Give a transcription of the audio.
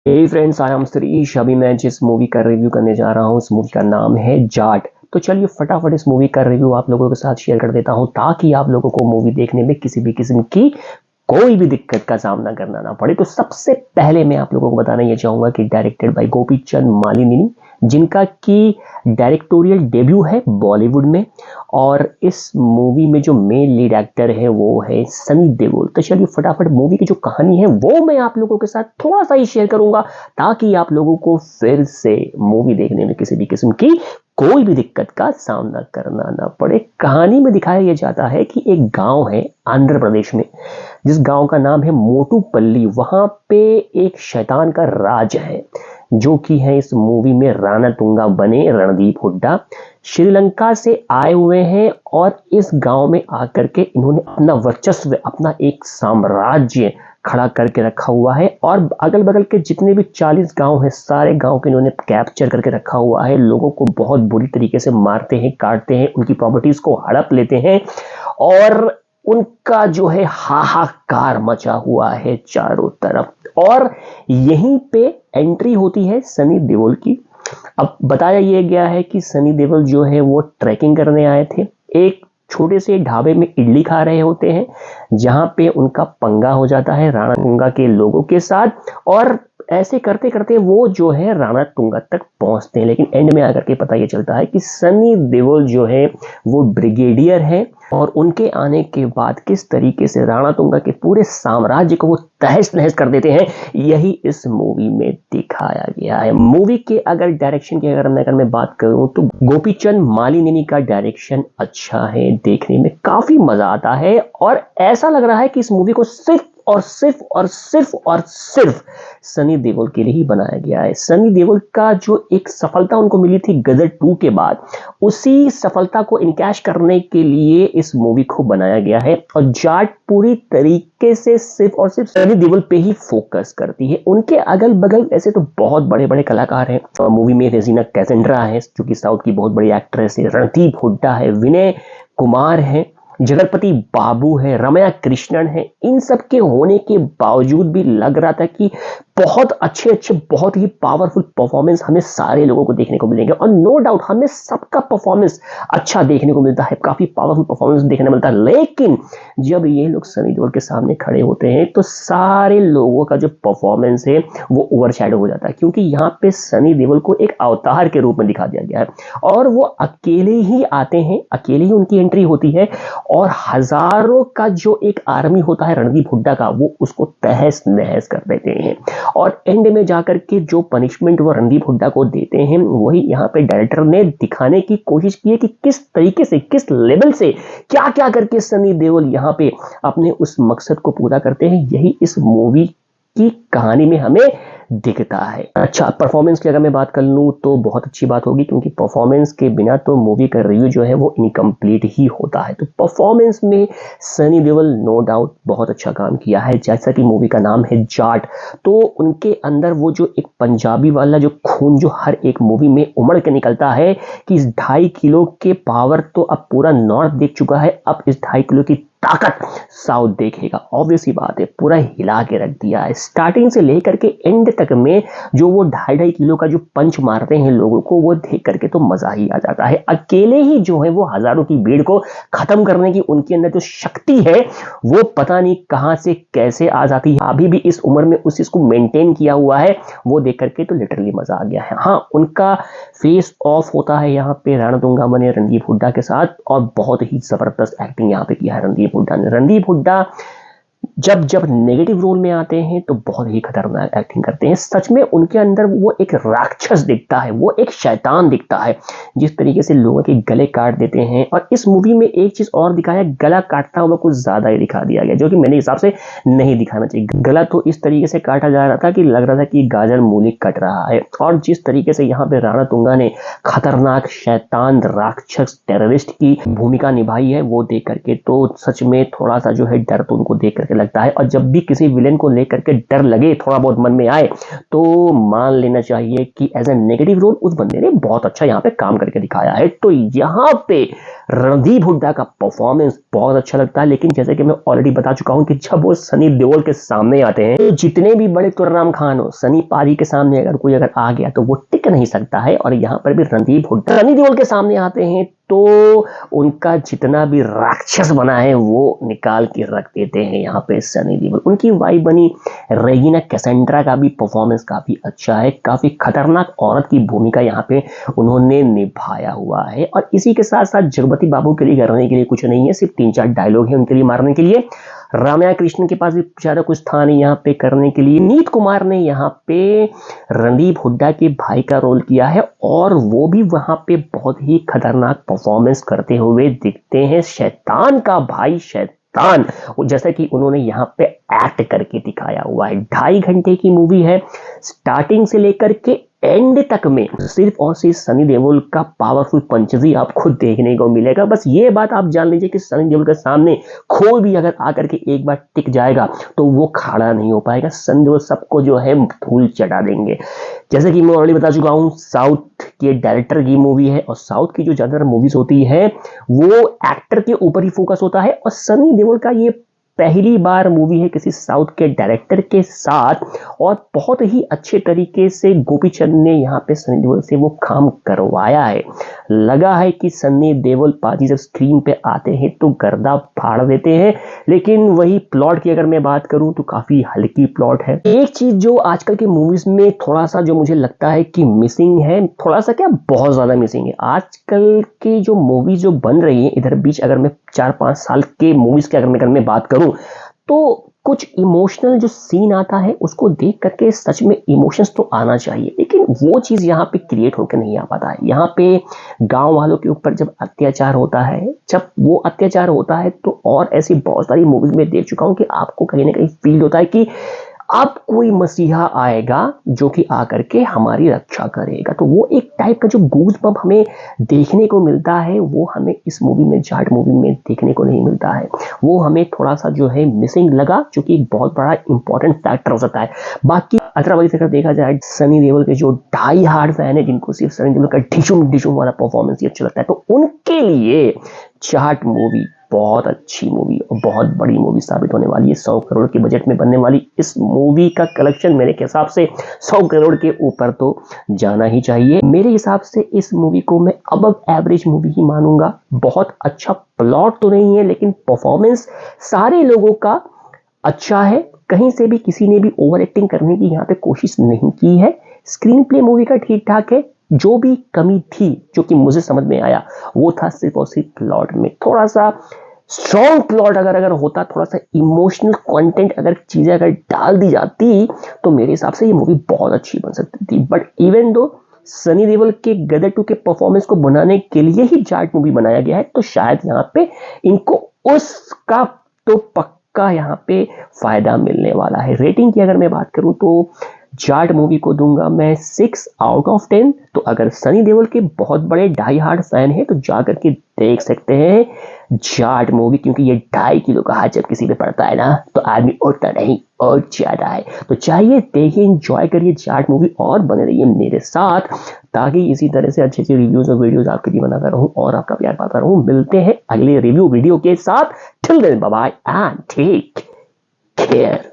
Hey friends, I am Shrish. अभी मैं जिस मूवी का रिव्यू करने जा रहा हूँ उस मूवी का नाम है जाट। तो चलिए फटाफट इस मूवी का रिव्यू आप लोगों के साथ शेयर कर देता हूँ ताकि आप लोगों को मूवी देखने में किसी भी किस्म की कोई भी दिक्कत का सामना करना ना पड़े। तो सबसे पहले मैं आप लोगों को बताना ये चाहूंगा कि डायरेक्टेड बाय गोपी चंद मालिनी, जिनका की डायरेक्टोरियल डेब्यू है बॉलीवुड में। और इस मूवी में जो मेन लीड एक्टर है वो है सनी देओल। तो चलिए फटाफट मूवी की जो कहानी है वो मैं आप लोगों के साथ थोड़ा सा ही शेयर करूंगा ताकि आप लोगों को फिर से मूवी देखने में किसी भी किस्म की कोई भी दिक्कत का सामना करना ना पड़े। कहानी में दिखाया यह जाता है कि एक गांव है आंध्र प्रदेश में, जिस गांव का नाम है मोटूपल्ली। वहां पे एक शैतान का राज है जो कि है इस मूवी में रणतुंगा बने रणदीप हुड्डा। श्रीलंका से आए हुए हैं और इस गांव में आकर के इन्होंने अपना वर्चस्व, अपना एक साम्राज्य खड़ा करके रखा हुआ है। और अगल बगल के जितने भी 40 गांव हैं सारे गांव के इन्होंने कैप्चर करके रखा हुआ है। लोगों को बहुत बुरी तरीके से मारते हैं, काटते हैं, उनकी प्रॉपर्टीज को हड़प लेते हैं और उनका जो है हाहाकार मचा हुआ है चारों तरफ। और यहीं पे एंट्री होती है सनी देओल की। अब बताया यह गया है कि सनी देओल जो है वो ट्रैकिंग करने आए थे, एक छोटे से ढाबे में इडली खा रहे होते हैं जहां पे उनका पंगा हो जाता है रणतुंगा के लोगों के साथ। और ऐसे करते करते वो जो है रणतुंगा तक पहुंचते हैं, लेकिन एंड में आकर के पता ये चलता है कि सनी देओल जो है वो ब्रिगेडियर है। और उनके आने के बाद किस तरीके से रणतुंगा के पूरे साम्राज्य को वो तहस नहस कर देते हैं, यही इस मूवी में दिखाया गया है। मूवी के अगर डायरेक्शन की अगर मैं बात करूं तो गोपी चंद मालिनी का डायरेक्शन अच्छा है, देखने में काफी मजा आता है। और ऐसा लग रहा है कि इस मूवी को सिर्फ और सिर्फ और सिर्फ और सिर्फ सनी देओल के लिए ही बनाया गया है। सनी देओल का जो एक सफलता उनको मिली थी गदर 2 के बाद, उसी सफलता को इनकैश करने के लिए इस मूवी को बनाया गया है। और जाट पूरी तरीके से सिर्फ और सिर्फ सनी देओल पे ही फोकस करती है। उनके अगल बगल ऐसे तो बहुत बड़े बड़े कलाकार हैं। मूवी में रेजिना कैसेंड्रा है जो कि साउथ की बहुत बड़ी एक्ट्रेस है, रणदीप हुड्डा है, विनय कुमार है, जगरपति बाबू है, रमया कृष्णन है। इन सब के होने के बावजूद भी लग रहा था कि बहुत अच्छे अच्छे बहुत ही पावरफुल परफॉर्मेंस हमें सारे लोगों को देखने को मिलेंगे। और नो डाउट हमें सबका परफॉर्मेंस अच्छा देखने को मिलता है, काफी पावरफुल परफॉर्मेंस देखने मिलता है। लेकिन जब ये लोग सनी देओल के सामने खड़े होते हैं तो सारे लोगों का जो परफॉर्मेंस है वो ओवरशैडो हो जाता है, क्योंकि यहाँ पे सनी देओल को एक अवतार के रूप में दिखा दिया गया है। और वो अकेले ही आते हैं, अकेले ही उनकी एंट्री होती है और हजारों का जो एक आर्मी होता है रणदीप हुड्डा का, वो उसको तहस नहस कर देते हैं। और एंड में जाकर के जो पनिशमेंट वो रणदीप हुड्डा को देते हैं वही यहाँ पे डायरेक्टर ने दिखाने की कोशिश की है कि किस तरीके से, किस लेवल से, क्या क्या करके सनी देओल यहाँ पे अपने उस मकसद को पूरा करते हैं। यही इस मूवी की कहानी में हमें दिखता है। अच्छा, परफॉर्मेंस की अगर मैं बात कर लूं तो बहुत अच्छी बात होगी, क्योंकि परफॉर्मेंस के बिना तो मूवी का रिव्यू जो है वो इनकम्प्लीट ही होता है। तो परफॉर्मेंस में सनी देओल नो डाउट बहुत अच्छा काम किया है। जैसा कि मूवी का नाम है जाट, तो उनके अंदर वो जो एक पंजाबी वाला जो खून जो हर एक मूवी में उमड़ के निकलता है कि इस 2.5 किलो के पावर तो अब पूरा नॉर्थ देख चुका है, अब इस 2.5 किलो की ताकत साउथ देखेगा। ऑब्वियस ही बात है, पूरा हिला के रख दिया है। स्टार्टिंग से लेकर के एंड तक में जो वो 2.5 किलो का जो पंच मारते हैं लोगों को, वो देख करके तो मजा ही आ जाता है। अकेले ही जो है वो हजारों की भीड़ को खत्म करने की उनके अंदर जो शक्ति है वो पता नहीं कहां से कैसे आ जाती है। अभी भी इस उम्र में उस चीज को मेंटेन किया हुआ है, वो देख करके तो लिटरली मजा आ गया है। हाँ, उनका फेस ऑफ होता है यहाँ पे रणतुंगा बने रणदीप हुड्डा के साथ, और बहुत ही जबरदस्त एक्टिंग यहाँ पे किया है रणदीप हुड्डा ने। रणदीप हुड्डा जब जब नेगेटिव रोल में आते हैं तो बहुत ही खतरनाक एक्टिंग करते हैं। सच में उनके अंदर वो एक राक्षस दिखता है, वो एक शैतान दिखता है, जिस तरीके से लोगों के गले काट देते हैं। और इस मूवी में एक चीज और दिखाया, गला काटता हुआ कुछ ज्यादा ही दिखा दिया गया, जो कि मेरे हिसाब से नहीं दिखाना चाहिए। गला तो इस तरीके से काटा जा रहा था कि लग रहा था कि गाजर मूली कट रहा है। और जिस तरीके से यहाँ पे रणतुंगा ने खतरनाक शैतान राक्षस टेररिस्ट की भूमिका निभाई है, वो देख करके तो सच में थोड़ा सा जो है डर तो उनको देख करके लगता है। और जब भी किसी विलेन को लेकर के डर लगे, थोड़ा बहुत मन में आए, तो मान लेना चाहिए कि एज ए नेगेटिव रोल उस बंदे ने बहुत अच्छा यहाँ पे काम करके दिखाया है। तो यहाँ पे रणदीप हुड्डा का परफॉर्मेंस बहुत अच्छा लगता है, लेकिन जैसे कि मैं ऑलरेडी बता चुका हूं कि जब वो सनी देओल के सामने आते हैं तो जितने भी बड़े तुर्राम खान हो, सनी पारी के सामने अगर कोई आ गया तो वो टिक नहीं सकता है। और यहाँ पर भी रणदीप हुड्डा सनी देओल के सामने आते हैं तो उनका जितना भी राक्षस बना है वो निकाल के रख देते हैं यहाँ पे सनी देओल। उनकी वाइफ बनी रेगिना कैसेंड्रा का भी परफॉर्मेंस काफी अच्छा है, काफी खतरनाक औरत की भूमिका यहाँ पे उन्होंने निभाया हुआ है। और इसी के साथ साथ जगपति बाबू के लिए करने के लिए कुछ नहीं है, सिर्फ 3-4 डायलॉग है उनके लिए मारने के लिए। रामया कृष्ण के पास भी ज्यादा कुछ था नहीं यहाँ पे करने के लिए। नीत कुमार ने यहाँ पे रणदीप हुड्डा के भाई का रोल किया है और वो भी वहां पे बहुत ही खतरनाक परफॉर्मेंस करते हुए दिखते हैं। शैतान का भाई शैतान, जैसा कि उन्होंने यहाँ पे एक्ट करके दिखाया हुआ है। 2.5 घंटे की मूवी है, स्टार्टिंग से लेकर के एंड तक में सिर्फ और सिर्फ सनी देओल का पावरफुल पंचेस ही आपको देखने को मिलेगा। बस ये बात आप जान लीजिए कि सनी देओल के सामने कोई भी अगर आकर के एक बार टिक जाएगा तो वो खड़ा नहीं हो पाएगा। सनी देओल सबको जो है धूल चटा देंगे। जैसे कि मैं ऑलरेडी बता चुका हूँ, साउथ के डायरेक्टर की मूवी है और साउथ की जो ज्यादातर मूवीज होती है वो एक्टर के ऊपर ही फोकस होता है। और सनी देओल का ये पहली बार मूवी है किसी साउथ के डायरेक्टर के साथ और बहुत ही अच्छे तरीके से गोपीचंद ने यहाँ पे सनी देओल से वो काम करवाया है। लगा है कि सनी देओल पाजी जब स्क्रीन पे आते हैं तो गर्दा फाड़ देते हैं, लेकिन वही प्लॉट की अगर मैं बात करूं तो काफी हल्की प्लॉट है। एक चीज जो आजकल के मूवीज में थोड़ा सा जो मुझे लगता है कि मिसिंग है, थोड़ा सा क्या बहुत ज्यादा मिसिंग है। आजकल की जो मूवीज जो बन रही है इधर बीच, अगर मैं 4-5 साल के मूवीज की अगर मैं बात करूं तो कुछ इमोशनल जो सीन आता है उसको देख करके सच में इमोशंस तो आना चाहिए, लेकिन वो चीज यहाँ पे क्रिएट होकर नहीं आ पाता है। यहाँ पे गांव वालों के ऊपर जब अत्याचार होता है, जब वो अत्याचार होता है तो और ऐसी बहुत सारी मूवीज में देख चुका हूं कि आपको कहीं ना कहीं फील होता है कि अब कोई मसीहा आएगा जो कि आकर के हमारी रक्षा करेगा। तो वो एक टाइप का जो गूज बम्प हमें देखने को मिलता है वो हमें इस मूवी में, जाट मूवी में देखने को नहीं मिलता है। वो हमें थोड़ा सा जो है मिसिंग लगा, जो कि एक बहुत बड़ा इंपॉर्टेंट फैक्टर हो सकता है। बाकी अदरवाइज अगर देखा जाए सनी देओल के जो डाई हार्ड फैन है, जिनको सिर्फ सनी देओल का डिशुम डिशुम वाला परफॉर्मेंस ही अच्छा लगता है, तो उनके लिए जाट मूवी बहुत अच्छी मूवी और बहुत बड़ी मूवी साबित होने वाली है। 100 करोड़ के बजट में बनने वाली इस मूवी का कलेक्शन मेरे हिसाब से 100 करोड़ के ऊपर तो जाना ही चाहिए। मेरे हिसाब से इस मूवी को मैं अबव एवरेज मूवी ही मानूंगा। बहुत अच्छा प्लॉट तो नहीं है, लेकिन परफॉर्मेंस सारे लोगों का अच्छा है। कहीं से भी किसी ने भी ओवर एक्टिंग करने की यहाँ पे कोशिश नहीं की है। स्क्रीन प्ले मूवी का ठीक ठाक है। जो भी कमी थी जो कि मुझे समझ में आया वो था सिर्फ और सिर्फ प्लॉट में। थोड़ा सा स्ट्रॉन्ग प्लॉट अगर होता, थोड़ा सा इमोशनल कंटेंट अगर चीजें अगर डाल दी जाती तो मेरे हिसाब से ये मूवी बहुत अच्छी बन सकती थी। But even though Sunny Deol के गदर 2 के परफॉर्मेंस को बनाने के लिए ही जाट मूवी बनाया गया है, तो शायद यहाँ पे इनको उसका तो पक्का यहाँ पे फायदा मिलने वाला है। रेटिंग की अगर मैं बात करूं तो जाट मूवी को दूंगा मैं 6 आउट ऑफ 10। तो अगर सनी देओल के बहुत बड़े डाई हार्ड फैन है तो जाकर के देख सकते हैं जाट मूवी, क्योंकि ये 2.5 किलो का हाथ जब किसी पे पड़ता है ना तो आदमी उठता नहीं और ज्यादा है। तो चाहिए देखिए, एंजॉय करिए जाट मूवी और बने रहिए मेरे साथ, ताकि इसी तरह से अच्छे अच्छे रिव्यूज और वीडियोस आपके लिए बनाता रहूं और आपका प्यार पाता रहूं। मिलते हैं अगले रिव्यू वीडियो के साथ। Till then bye bye and take care.